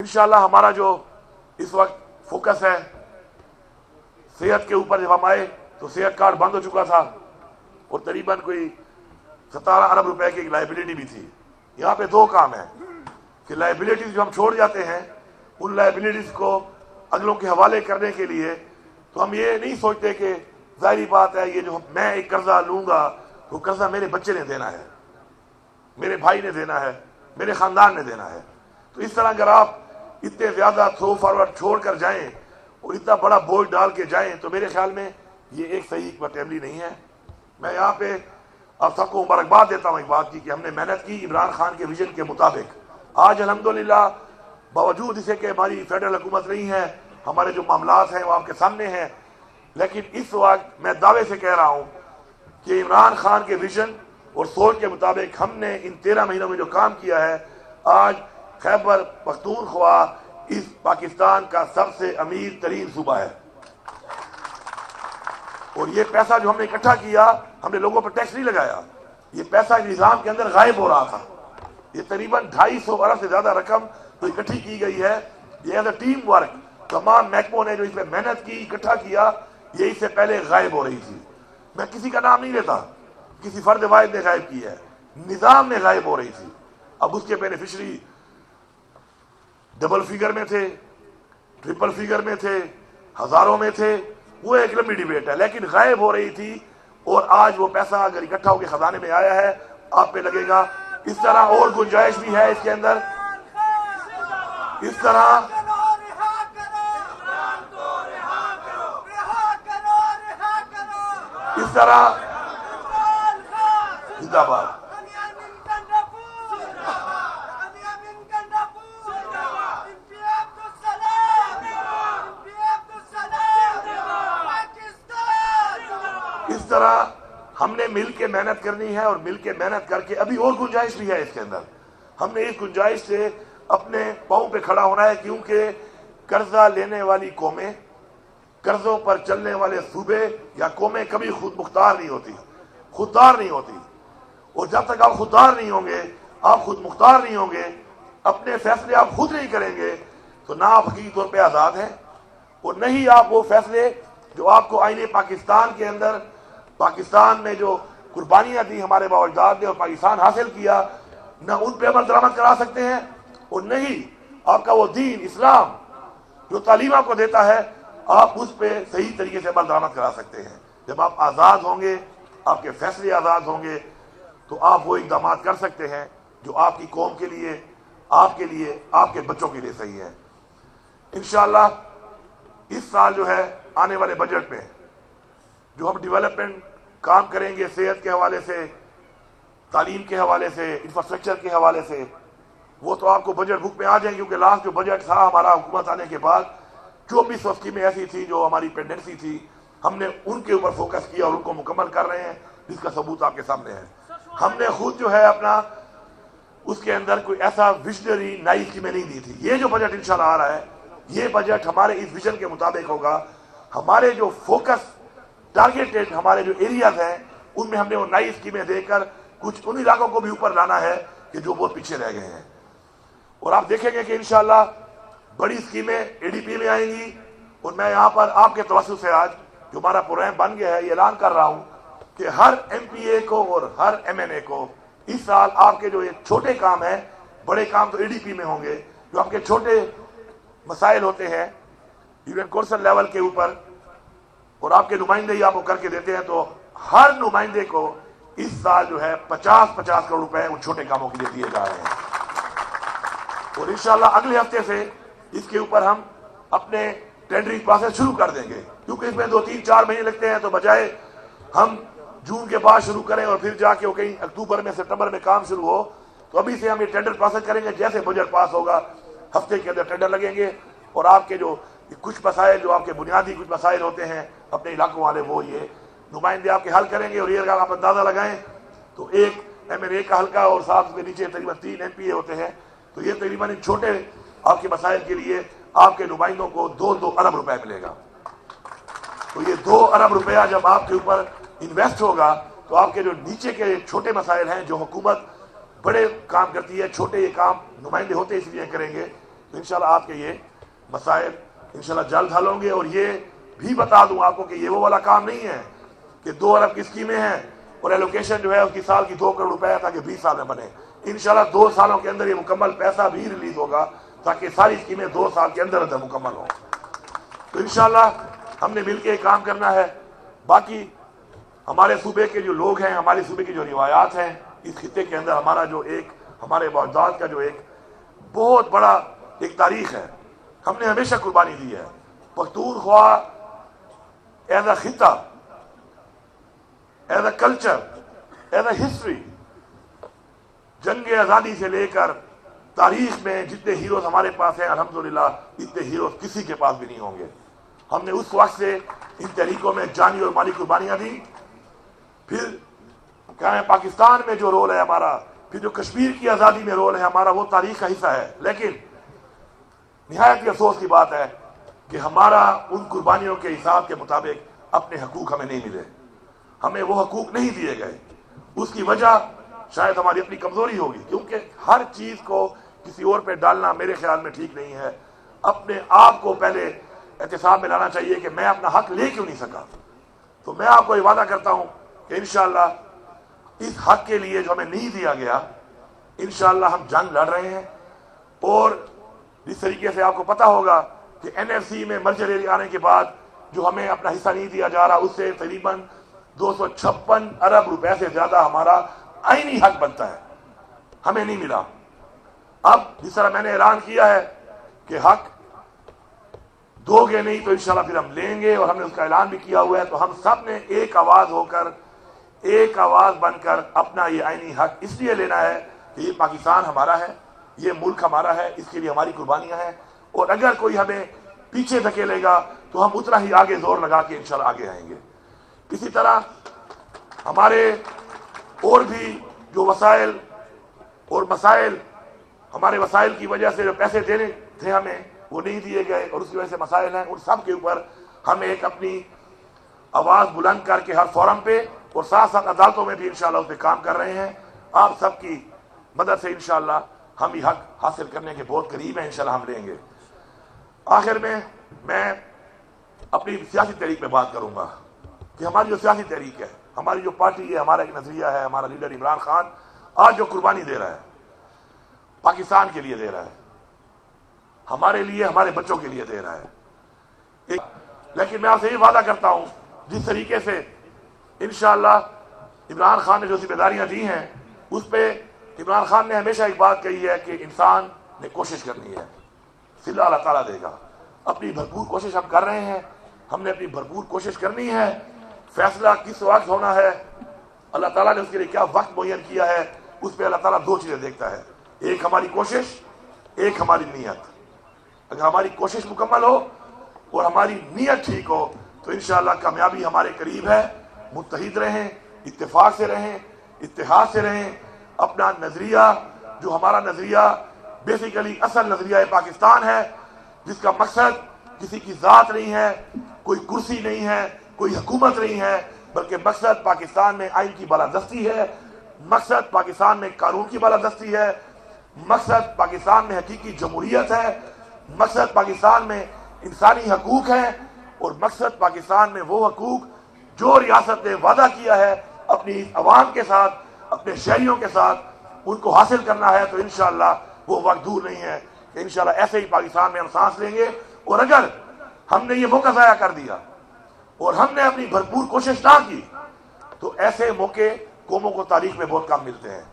انشاءاللہ ہمارا جو اس وقت فوکس ہے صحت کے اوپر، جب ہم آئے تو صحت کارڈ بند ہو چکا تھا اور تقریباً کوئی 17 ارب روپے کی لائبلٹی بھی تھی۔ یہاں پہ دو کام ہیں کہ لائبلٹیز جو ہم چھوڑ جاتے ہیں ان لائبلٹیز کو اگلوں کے حوالے کرنے کے لیے تو ہم یہ نہیں سوچتے کہ ظاہری بات ہے یہ جو میں ایک قرضہ لوں گا وہ قرضہ میرے بچے نے دینا ہے، میرے بھائی نے دینا ہے، میرے خاندان نے دینا ہے۔ تو اس طرح اگر آپ اتنے زیادہ تھرو فارورڈ چھوڑ کر جائیں اور اتنا بڑا بوجھ ڈال کے جائیں تو میرے خیال میں یہ ایک صحیح حکمت عملی نہیں ہے۔ میں یہاں پہ آپ سب کو مبارکباد دیتا ہوں ایک بات کی کہ ہم نے محنت کی عمران خان کے ویژن کے مطابق۔ آج الحمدللہ باوجود اسے کہ ہماری فیڈرل حکومت نہیں ہے، ہمارے جو معاملات ہیں وہ آپ کے سامنے ہیں، لیکن اس وقت میں دعوے سے کہہ رہا ہوں کہ عمران خان کے ویژن اور سوچ کے مطابق ہم نے ان 13 مہینوں میں جو کام کیا ہے، آج خیبر پختونخوا اس پاکستان کا سب سے امیر ترین صوبہ ہے۔ اور یہ پیسہ جو ہم نے اکٹھا کیا، ہم نے لوگوں پر ٹیکس نہیں لگایا، یہ پیسہ نظام کے اندر غائب ہو رہا تھا۔ یہ تقریباً 250 ارب سے زیادہ رقم جو اکٹھی کی گئی ہے، یہ ایز اے ٹیم ورک تمام محکموں نے جو اس میں محنت کی، اکٹھا کیا، یہ اس سے پہلے غائب ہو رہی تھی۔ میں کسی کا نام نہیں لیتا، کسی فرد واحد نے غائب کی ہے، نظام میں غائب ہو رہی تھی۔ اب اس کے بینیفیشری ڈبل فیگر میں تھے، ٹرپل فیگر میں تھے، ہزاروں میں تھے، وہ ایک لمبی ڈیبیٹ ہے، لیکن غائب ہو رہی تھی۔ اور آج وہ پیسہ اگر اکٹھا ہو کے خزانے میں آیا ہے، آپ پہ لگے گا۔ اس طرح اور گنجائش بھی ہے اس کے اندر، اس طرح زندہ باد۔ اس طرح ہم نے مل کے محنت کرنی ہے، اور مل کے محنت کر کے ابھی اور گنجائش بھی ہے اس کے اندر۔ ہم نے اس گنجائش سے اپنے پاؤں پہ کھڑا ہونا ہے، کیونکہ قرضہ لینے والی قومیں، قرضوں پر چلنے والے صوبے یا قومیں کبھی خود مختار نہیں ہوتی، خوددار نہیں ہوتی۔ اور جب تک آپ خوددار نہیں ہوں گے، آپ خود مختار نہیں ہوں گے، اپنے فیصلے آپ خود نہیں کریں گے، تو نہ آپ حقیقی طور پہ آزاد ہیں، اور نہ ہی آپ وہ فیصلے جو آپ کو آئین پاکستان کے اندر، پاکستان میں جو قربانیاں دی ہمارے باپ اجداد نے اور پاکستان حاصل کیا، نہ ان پہ عمل درآمد کرا سکتے ہیں، اور نہ ہی آپ کا وہ دین اسلام جو تعلیم آپ کو دیتا ہے، آپ اس پہ صحیح طریقے سے عمل درآمد کرا سکتے ہیں۔ جب آپ آزاد ہوں گے، آپ کے فیصلے آزاد ہوں گے، تو آپ وہ اقدامات کر سکتے ہیں جو آپ کی قوم کے لیے، آپ کے لیے، آپ کے بچوں کے لیے صحیح ہے۔ انشاءاللہ اس سال جو ہے آنے والے بجٹ میں جو ہم ڈیولپمنٹ کام کریں گے، صحت کے حوالے سے، تعلیم کے حوالے سے، انفراسٹرکچر کے حوالے سے، وہ تو آپ کو بجٹ بک میں آ جائیں، کیونکہ لاسٹ جو بجٹ تھا ہمارا حکومت آنے کے بعد 2400 اسکیمیں ایسی تھی جو ہماری پینڈنسی تھی، ہم نے ان کے اوپر فوکس کیا اور ان کو مکمل کر رہے ہیں، جس کا ثبوت آپ کے سامنے ہے۔ ہم نے خود جو ہے اپنا اس کے اندر کوئی ایسا ویژنری نئی اسکیمیں نہیں دی تھی۔ یہ جو بجٹ انشاءاللہ آ رہا ہے، یہ بجٹ ہمارے اس ویژن کے مطابق ہوگا۔ ہمارے جو فوکس ٹارگیٹڈ ہمارے جو ایریاز ہیں، ان میں ہم نے وہ نئی اسکیمیں دے کر کچھ ان علاقوں کو بھی اوپر لانا ہے کہ جو بہت پیچھے رہ گئے ہیں۔ اور آپ دیکھیں گے کہ انشاءاللہ بڑی اسکیمیں اے ڈی پی میں آئیں گی، اور میں یہاں پر آپ کے توسط سے آج جو ہمارا پروگرام بن گیا ہے، یہ اعلان کر رہا ہوں کہ ہر ایم پی اے کو اور ہر ایم این اے کو اس سال آپ کے جو یہ چھوٹے کام ہیں، بڑے کام تو اے ڈی پی میں ہوں گے، جو آپ کے چھوٹے مسائل ہوتے ہیں یونین کونسل لیول کے اوپر، اور آپ کے نمائندے ہی آپ کو کر کے دیتے ہیں، تو ہر نمائندے کو اس سال جو ہے 50 کروڑ روپے ان چھوٹے کاموں کے لیے دیے جا رہے ہیں۔ اور انشاءاللہ اگلے ہفتے سے اس کے اوپر ہم اپنے ٹینڈرنگ پروسیس شروع کر دیں گے، کیونکہ اس میں 2-3-4 مہینے لگتے ہیں، تو بجائے ہم جون کے بعد شروع کریں اور پھر جا کے وہ کہیں اکتوبر میں ستمبر میں کام شروع ہو، تو ابھی سے ہم یہ ٹینڈر پروسیس کریں گے۔ جیسے بجٹ پاس ہوگا ہفتے کے اندر ٹینڈر لگیں گے، اور آپ کے جو کچھ مسائل جو آپ کے بنیادی کچھ مسائل ہوتے ہیں اپنے علاقوں والے، وہ یہ نمائندے آپ کے حل کریں گے۔ اور یہ اگر آپ اندازہ لگائیں تو ایک ایم این اے کا حلقہ اور ساتھ کے نیچے تقریباً 3 ایم پی اے ہوتے ہیں، تو یہ تقریباً ان چھوٹے آپ کے مسائل کے لیے آپ کے نمائندوں کو 2 ارب روپے ملے گا۔ تو یہ 2 ارب روپیہ جب آپ کے اوپر انویسٹ ہوگا، تو آپ کے جو نیچے کے چھوٹے مسائل ہیں جو حکومت بڑے کام کرتی ہے، چھوٹے یہ کام نمائندے ہوتے اس لیے کریں گے تو انشاءاللہ آپ کے یہ مسائل انشاءاللہ جلد حل ہوں گے. اور یہ بھی بتا دوں آپ کو کہ یہ وہ والا کام نہیں ہے کہ 2 ارب کی اسکیمیں ہیں اور ایلوکیشن جو ہے اس کی سال کی 2 کروڑ روپے ہے تاکہ 20 سال میں بنے. انشاءاللہ 2 سالوں کے اندر یہ مکمل پیسہ بھی ریلیز ہوگا تاکہ ساری اسکیمیں 2 سال کے اندر مکمل ہوں. تو انشاءاللہ ہم نے مل کے کام کرنا ہے. باقی ہمارے صوبے کے جو لوگ ہیں, ہمارے صوبے کی جو روایات ہیں, اس خطے کے اندر ہمارا جو ایک ہمارے باجداد کا جو ایک بہت بڑا ایک تاریخ ہے. ہم نے ہمیشہ قربانی دی ہے. پختونخوا ایز اے خطہ, as a culture, as a history, جنگ آزادی سے لے کر تاریخ میں جتنے ہیروز ہمارے پاس ہیں الحمدللہ اتنے ہیروز کسی کے پاس بھی نہیں ہوں گے. ہم نے اس وقت سے ان تحریکوں میں جانی اور مالی قربانیاں دی. پھر کیا ہے پاکستان میں جو رول ہے ہمارا, پھر جو کشمیر کی آزادی میں رول ہے ہمارا, وہ تاریخ کا حصہ ہے. لیکن نہایت ہی افسوس کی بات ہے کہ ہمارا ان قربانیوں کے حساب کے مطابق اپنے حقوق ہمیں نہیں ملے, ہمیں وہ حقوق نہیں دیے گئے. اس کی وجہ شاید ہماری اپنی کمزوری ہوگی, کیونکہ ہر چیز کو کسی اور پہ ڈالنا میرے خیال میں ٹھیک نہیں ہے. اپنے آپ کو پہلے احتساب میں لانا چاہیے کہ میں اپنا حق لے کیوں نہیں سکا. تو میں آپ کو یہ وعدہ کرتا ہوں کہ انشاءاللہ اس حق کے لیے جو ہمیں نہیں دیا گیا انشاءاللہ ہم جنگ لڑ رہے ہیں. اور جس طریقے سے آپ کو پتا ہوگا کہ این ایف سی میں مرجر ایریا آنے کے بعد جو ہمیں اپنا حصہ نہیں دیا جا رہا, اس سے تقریباً 256 ارب روپے سے زیادہ ہمارا آئینی حق بنتا ہے, ہمیں نہیں ملا. اب جس طرح میں نے اعلان کیا ہے کہ حق دو گے نہیں تو انشاءاللہ پھر ہم لیں گے, اور ہم نے اس کا اعلان بھی کیا ہوا ہے. تو ہم سب نے ایک آواز ہو کر, ایک آواز بن کر اپنا یہ آئینی حق اس لیے لینا ہے کہ یہ پاکستان ہمارا ہے, یہ ملک ہمارا ہے, اس کے لیے ہماری قربانیاں ہیں. اور اگر کوئی ہمیں پیچھے دھکیلے گا تو ہم اتنا ہی آگے زور لگا کے انشاءاللہ آگے آئیں گے. اسی طرح ہمارے اور بھی جو وسائل اور مسائل, ہمارے وسائل کی وجہ سے جو پیسے دینے تھے ہمیں وہ نہیں دیے گئے, اور اس کی وجہ سے مسائل ہیں. ان سب کے اوپر ہم ایک اپنی آواز بلند کر کے ہر فورم پہ اور ساتھ ساتھ عدالتوں میں بھی انشاءاللہ اس پہ کام کر رہے ہیں. آپ سب کی مدد سے انشاءاللہ ہم یہ حق حاصل کرنے کے بہت قریب ہیں, انشاءاللہ ہم لیں گے. آخر میں اپنی سیاسی تحریک پہ بات کروں گا کہ ہماری جو سیاسی تحریک ہے, ہماری جو پارٹی ہے, ہمارا ایک نظریہ ہے, ہمارا لیڈر عمران خان آج جو قربانی دے رہا ہے پاکستان کے لیے دے رہا ہے, ہمارے لیے, ہمارے بچوں کے لیے دے رہا ہے. لیکن میں آپ سے یہ وعدہ کرتا ہوں جس طریقے سے انشاءاللہ عمران خان نے جو ذمہ داریاں دی ہیں اس پہ عمران خان نے ہمیشہ ایک بات کہی ہے کہ انسان نے کوشش کرنی ہے, صلہ اللہ تعالیٰ دے گا. اپنی بھرپور کوشش ہم کر رہے ہیں, ہم نے اپنی بھرپور کوشش کرنی ہے. فیصلہ کس وقت ہونا ہے, اللہ تعالیٰ نے اس کے لیے کیا وقت معین کیا ہے, اس پہ اللہ تعالیٰ 2 چیزیں دیکھتا ہے, ایک ہماری کوشش, ایک ہماری نیت. اگر ہماری کوشش مکمل ہو اور ہماری نیت ٹھیک ہو تو انشاءاللہ کامیابی ہمارے قریب ہے. متحد رہیں, اتفاق سے رہیں, اتحاد سے رہیں. اپنا نظریہ جو ہمارا نظریہ بیسیکلی اصل نظریہ پاکستان ہے, جس کا مقصد کسی کی ذات نہیں ہے, کوئی کرسی نہیں ہے, کوئی حکومت نہیں ہے, بلکہ مقصد پاکستان میں آئین کی بالادستی ہے, مقصد پاکستان میں قانون کی بالادستی ہے, مقصد پاکستان میں حقیقی جمہوریت ہے, مقصد پاکستان میں انسانی حقوق ہیں, اور مقصد پاکستان میں وہ حقوق جو ریاست نے وعدہ کیا ہے اپنی عوام کے ساتھ, اپنے شہریوں کے ساتھ, ان کو حاصل کرنا ہے. تو انشاءاللہ وہ وقت دور نہیں ہے کہ انشاءاللہ ایسے ہی پاکستان میں ہم سانس لیں گے. اور اگر ہم نے یہ موقع ضائع کر دیا اور ہم نے اپنی بھرپور کوشش نہ کی تو ایسے موقع قوموں کو تاریخ میں بہت کم ملتے ہیں.